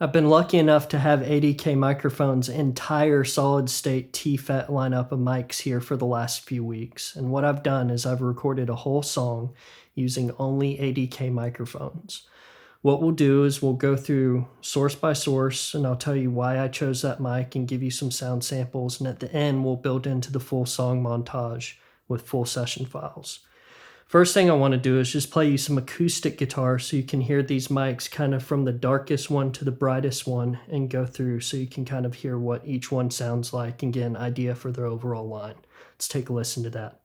I've been lucky enough to have ADK Microphones' entire solid-state T-FET lineup of mics here for the last few weeks, and what I've done is I've recorded a whole song using only ADK microphones. What we'll do is we'll go through source by source, and I'll tell you why I chose that mic and give you some sound samples, and at the end we'll build into the full song montage with full session files. First thing I want to do is just play you some acoustic guitar so you can hear these mics kind of from the darkest one to the brightest one and go through so you can kind of hear what each one sounds like and get an idea for their overall line. Let's take a listen to that.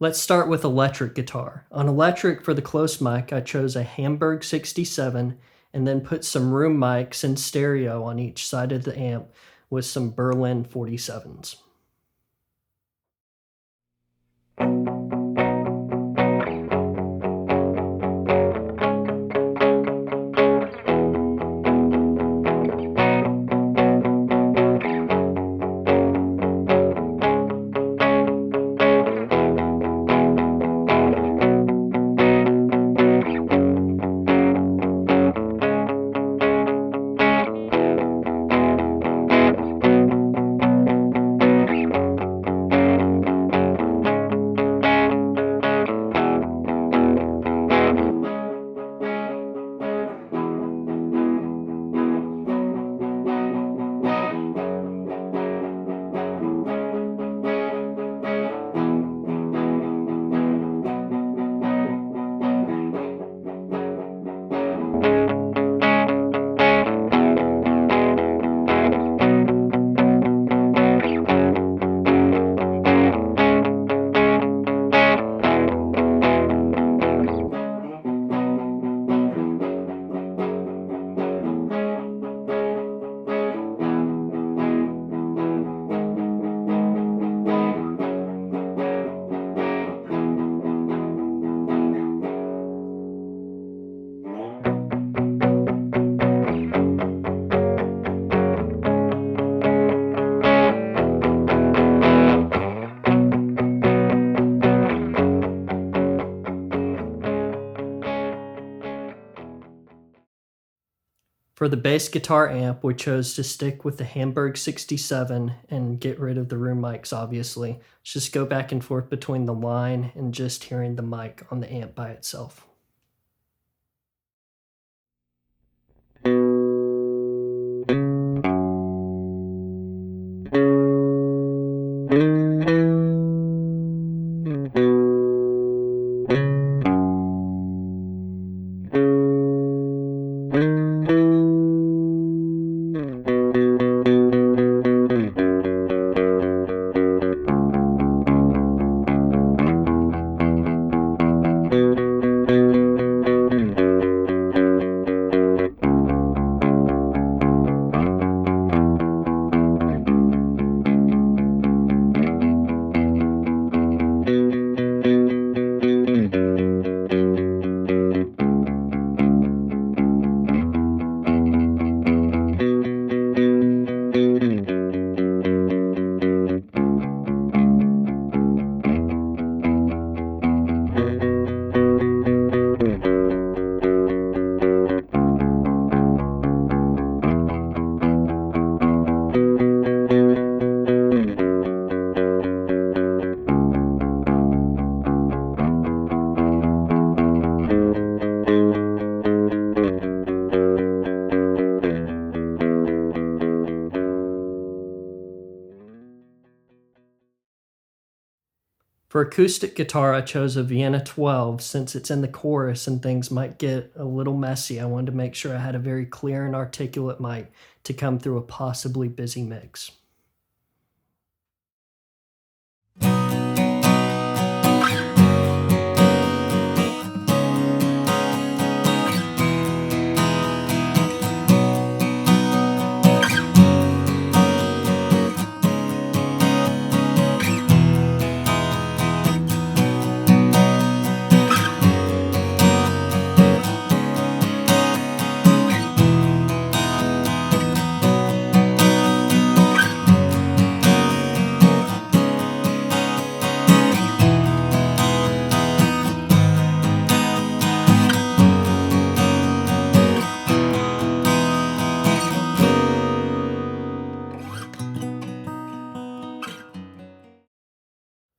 Let's start with electric guitar. On electric for the close mic, I chose a Hamburg 67 and then put some room mics in stereo on each side of the amp with some Berlin 47s. For the bass guitar amp, we chose to stick with the Hamburg 67 and get rid of the room mics, obviously. Let's just go back and forth between the line and just hearing the mic on the amp by itself. For acoustic guitar, I chose a Vienna 12 since it's in the chorus and things might get a little messy. I wanted to make sure I had a very clear and articulate mic to come through a possibly busy mix.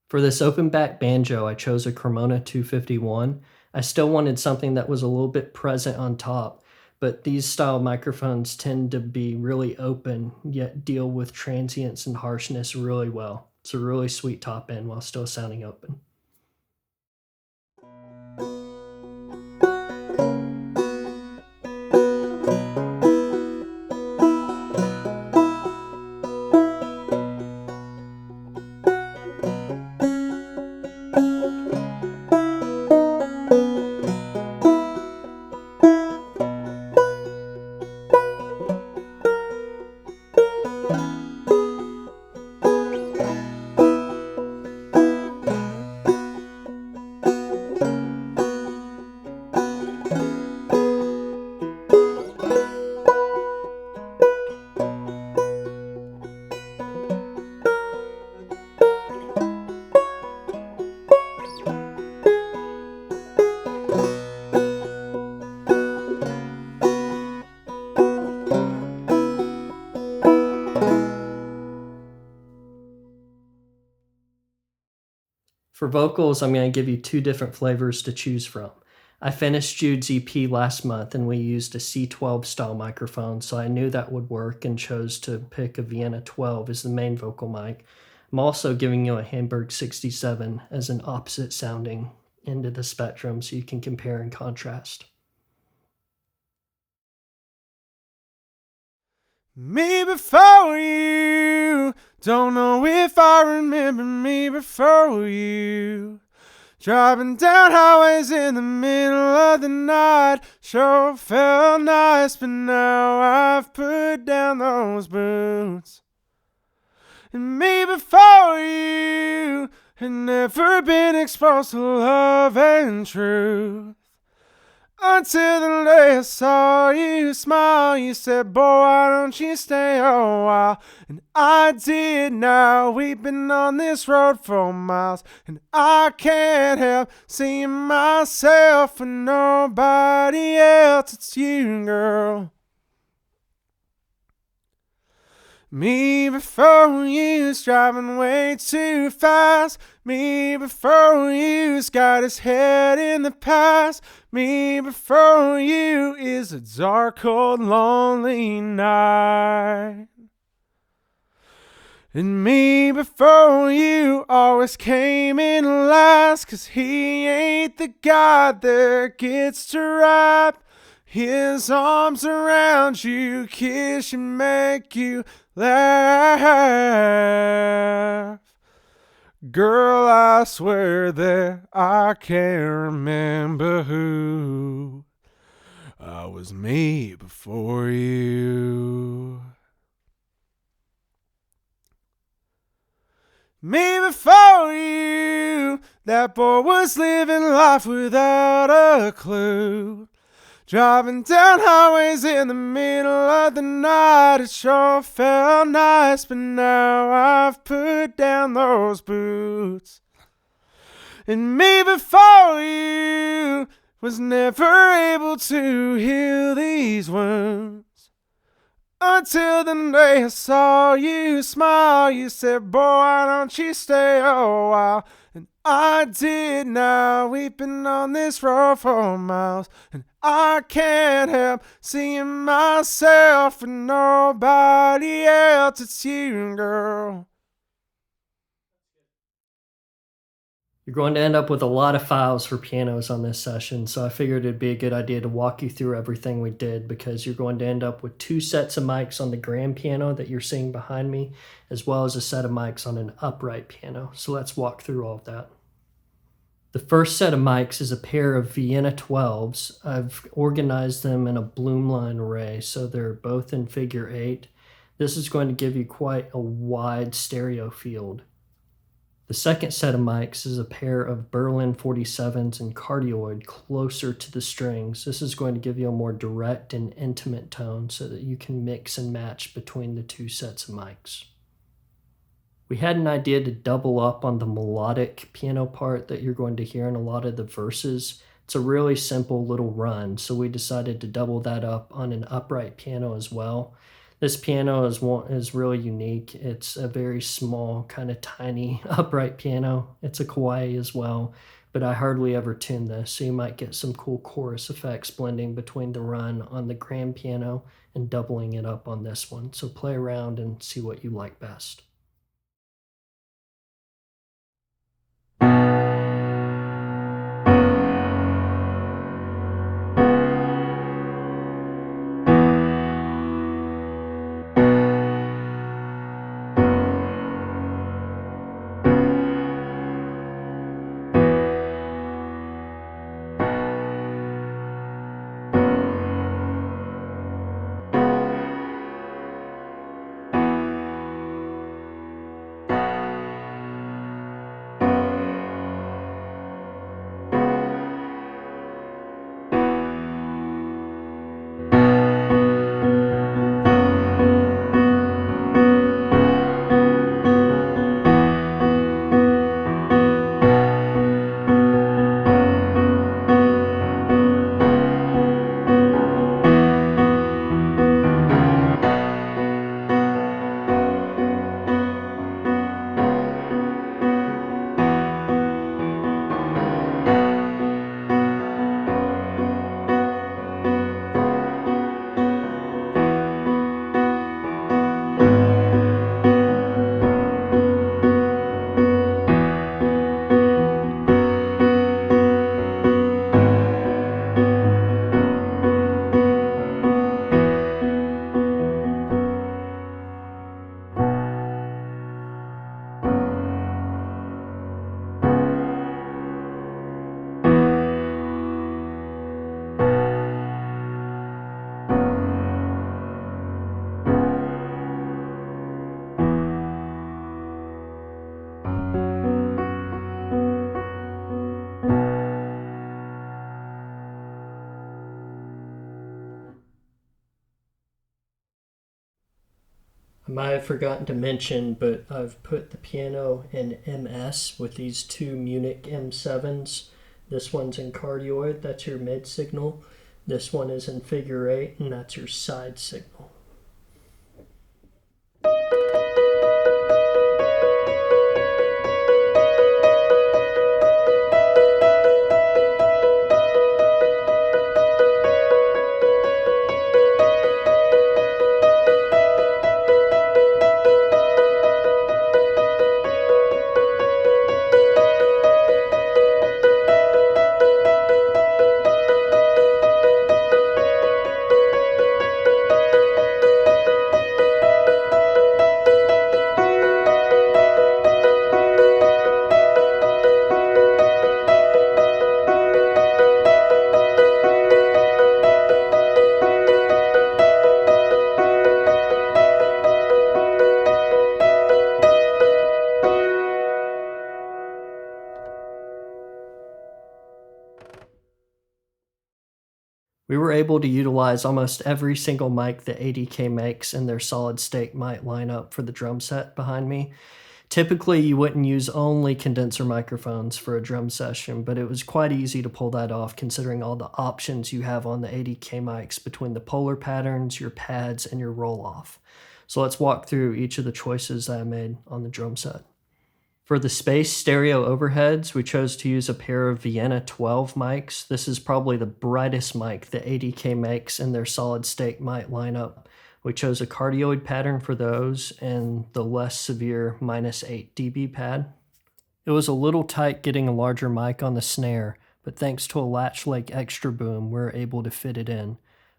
For this open back banjo, I chose a Cremona 251. I still wanted something that was a little bit present on top, but these style microphones tend to be really open, yet deal with transients and harshness really well. It's a really sweet top end while still sounding open. For vocals, I'm going to give you two different flavors to choose from. I finished Jude's EP last month and we used a C12 style microphone, so I knew that would work and chose to pick a Vienna 12 as the main vocal mic. I'm also giving you a Hamburg 67 as an opposite sounding end of the spectrum so you can compare and contrast. Me before you, don't know if I remember me before you. Driving down highways in the middle of the night, sure felt nice, but now I've put down those boots. And me before you had never been exposed to love and truth. Until the day I saw you smile, you said, boy, why don't you stay a while? And I did. Now we've been on this road for miles, and I can't help seeing myself and nobody else. It's you, girl. Me before you's driving way too fast. Me before you's got his head in the past. Me before you is a dark, cold, lonely night. And me before you always came in last, 'cause he ain't the guy that gets to wrap his arms around you, kiss you, make you laugh. Girl, I swear that I can't remember who I was me before you. Me before you, that boy was living life without a clue. Driving down highways in the middle of the night, it sure felt nice, but now I've put down those boots. And me before you was never able to heal these wounds. Until the day I saw you smile, you said, boy, why don't you stay a while? And I did. Now we've been on this road for miles, and I can't help seeing myself and nobody else. It's you, girl. You're going to end up with a lot of files for pianos on this session, so I figured it'd be a good idea to walk you through everything we did, because you're going to end up with 2 sets of mics on the grand piano that you're seeing behind me, as well as a set of mics on an upright piano. So let's walk through all of that. The first set of mics is a pair of Vienna 12s. I've organized them in a Bloomline array, so they're both in figure 8. This is going to give you quite a wide stereo field. The second set of mics is a pair of Berlin 47s in cardioid closer to the strings. This is going to give you a more direct and intimate tone so that you can mix and match between the 2 sets of mics. We had an idea to double up on the melodic piano part that you're going to hear in a lot of the verses. It's a really simple little run, so we decided to double that up on an upright piano as well. This piano is really unique. It's a very small, kind of tiny upright piano. It's a kawaii as well, but I hardly ever tune this, so you might get some cool chorus effects blending between the run on the grand piano and doubling it up on this one. So play around and see what you like best. I might have forgotten to mention, but I've put the piano in MS with these 2 Munich M7s. This one's in cardioid, that's your mid signal. This one is in figure 8, and that's your side signal. We were able to utilize almost every single mic that ADK makes in their solid state mic lineup for the drum set behind me. Typically, you wouldn't use only condenser microphones for a drum session, but it was quite easy to pull that off considering all the options you have on the ADK mics between the polar patterns, your pads, and your roll-off. So let's walk through each of the choices that I made on the drum set. For the space stereo overheads, we chose to use a pair of Vienna 12 mics. This is probably the brightest mic that ADK makes in their solid state mic lineup. We chose a cardioid pattern for those and the less severe -8 dB pad. It was a little tight getting a larger mic on the snare, but thanks to a latch leg extra boom, we were able to fit it in.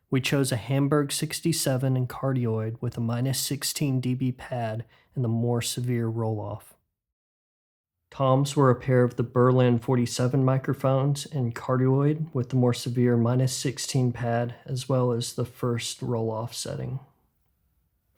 We chose a Hamburg 67 in cardioid with a minus 16 dB pad and the more severe roll-off. Toms were a pair of the Berlin 47 microphones in cardioid with the more severe minus 16 pad as well as the first roll-off setting.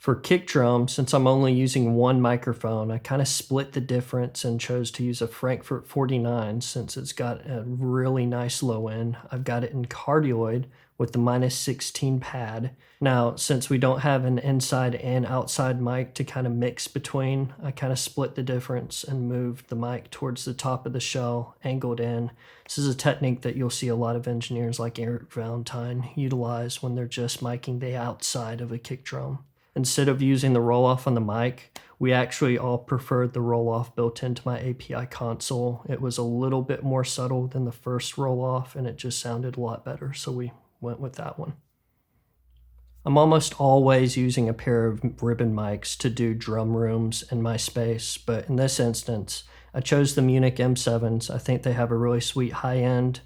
For kick drum, since I'm only using one microphone, I kind of split the difference and chose to use a Frankfurt 49 since it's got a really nice low end. I've got it in cardioid with the minus 16 pad. Now, since we don't have an inside and outside mic to kind of mix between, I kind of split the difference and moved the mic towards the top of the shell, angled in. This is a technique that you'll see a lot of engineers like Eric Valentine utilize when they're just miking the outside of a kick drum. Instead of using the roll-off on the mic, we actually all preferred the roll-off built into my API console. It was a little bit more subtle than the first roll-off, and it just sounded a lot better, so we went with that one. I'm almost always using a pair of ribbon mics to do drum rooms in my space, but in this instance, I chose the Munich M7s. I think they have a really sweet high end,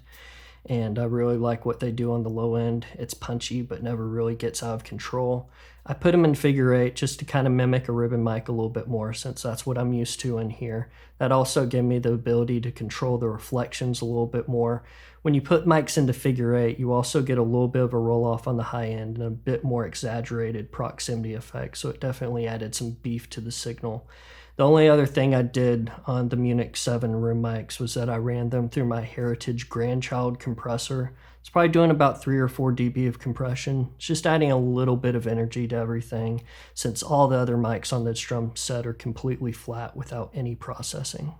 and I really like what they do on the low end. It's punchy, but never really gets out of control. I put them in figure 8 just to kind of mimic a ribbon mic a little bit more since that's what I'm used to in here. That also gave me the ability to control the reflections a little bit more. When you put mics into figure 8, you also get a little bit of a roll off on the high end and a bit more exaggerated proximity effect, so it definitely added some beef to the signal. The only other thing I did on the Munich 7 room mics was that I ran them through my Heritage Grandchild compressor. It's probably doing about 3 or 4 dB of compression. It's just adding a little bit of energy to everything since all the other mics on this drum set are completely flat without any processing.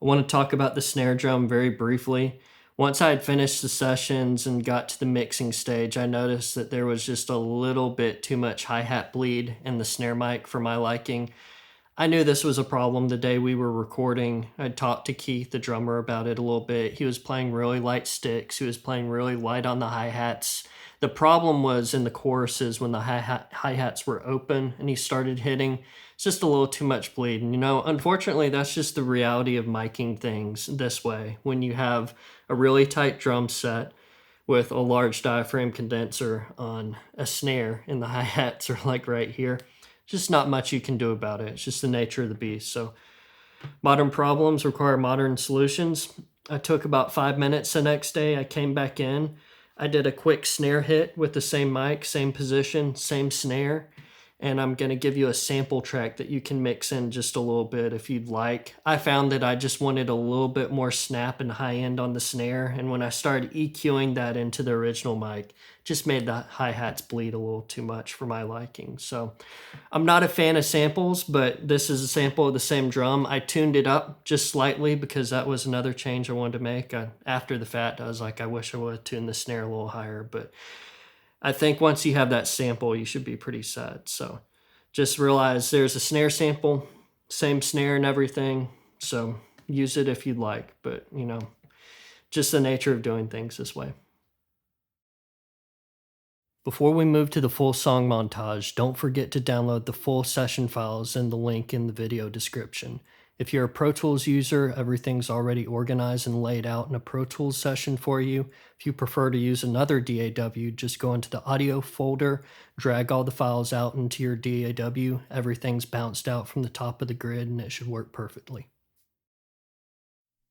I want to talk about the snare drum very briefly. Once I had finished the sessions and got to the mixing stage, I noticed that there was just a little bit too much hi-hat bleed in the snare mic for my liking. I knew this was a problem the day we were recording. I talked to Keith, the drummer, about it a little bit. He was playing really light sticks. He was playing really light on the hi-hats. The problem was in the choruses when the hi-hats were open and he started hitting. It's just a little too much bleed. And, unfortunately, that's just the reality of miking things this way. When you have a really tight drum set with a large diaphragm condenser on a snare and the hi-hats are like right here, just not much you can do about it. It's just the nature of the beast. So modern problems require modern solutions. I took about 5 minutes the next day. I came back in. I did a quick snare hit with the same mic, same position, same snare. And I'm going to give you a sample track that you can mix in just a little bit if you'd like. I found that I just wanted a little bit more snap and high end on the snare. And when I started EQing that into the original mic, just made the hi-hats bleed a little too much for my liking. So I'm not a fan of samples, but this is a sample of the same drum. I tuned it up just slightly because that was another change I wanted to make. After the fact, I was like, I wish I would have tuned the snare a little higher, but I think once you have that sample, you should be pretty set. So just realize there's a snare sample, same snare and everything. So use it if you'd like, but just the nature of doing things this way. Before we move to the full song montage, don't forget to download the full session files in the link in the video description. If you're a Pro Tools user, everything's already organized and laid out in a Pro Tools session for you. If you prefer to use another DAW, just go into the audio folder, drag all the files out into your DAW. Everything's bounced out from the top of the grid and it should work perfectly.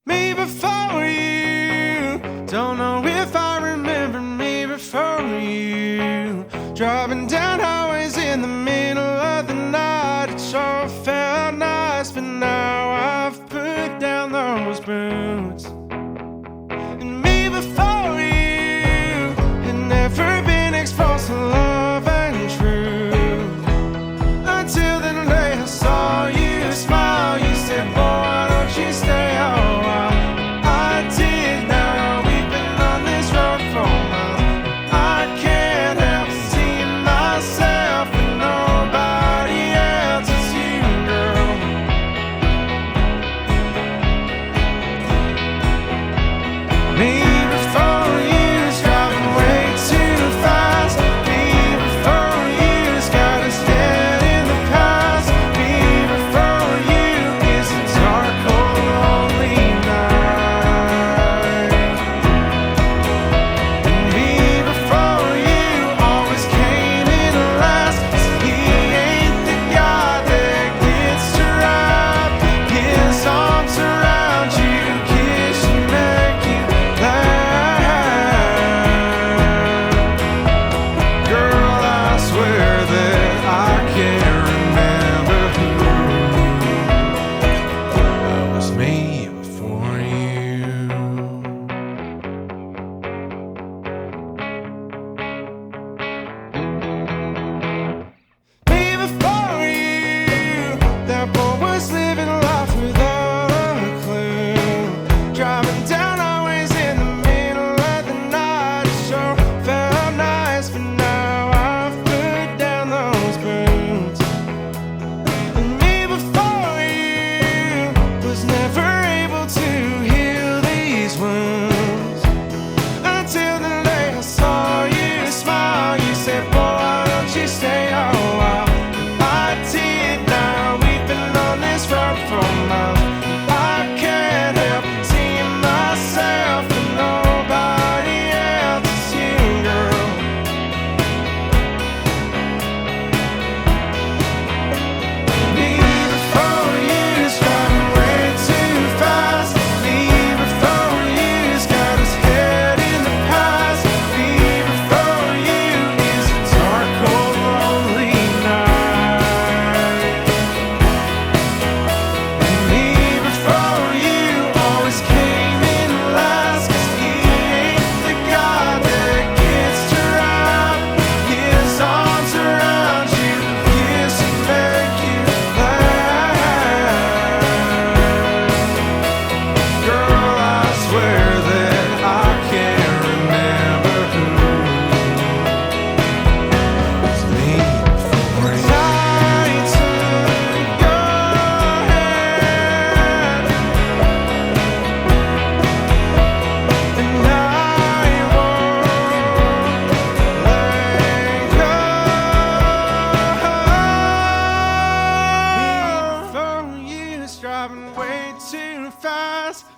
Me before you, don't know if I remember me before you. Driving down highways in the middle of the night, it sure felt nice, but now I've put down those boots. And me before you had never been exposed to love and truth, until the day I saw you smile. You said, boy, why don't you stay a while? I did. Now we've been on this road for miles. I can't help seeing myself and nobody else. It's you, girl.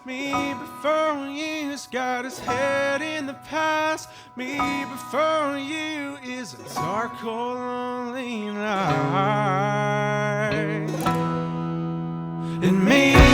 Me before you's got his head in the past. Me before you is a dark, cold, lonely night. And me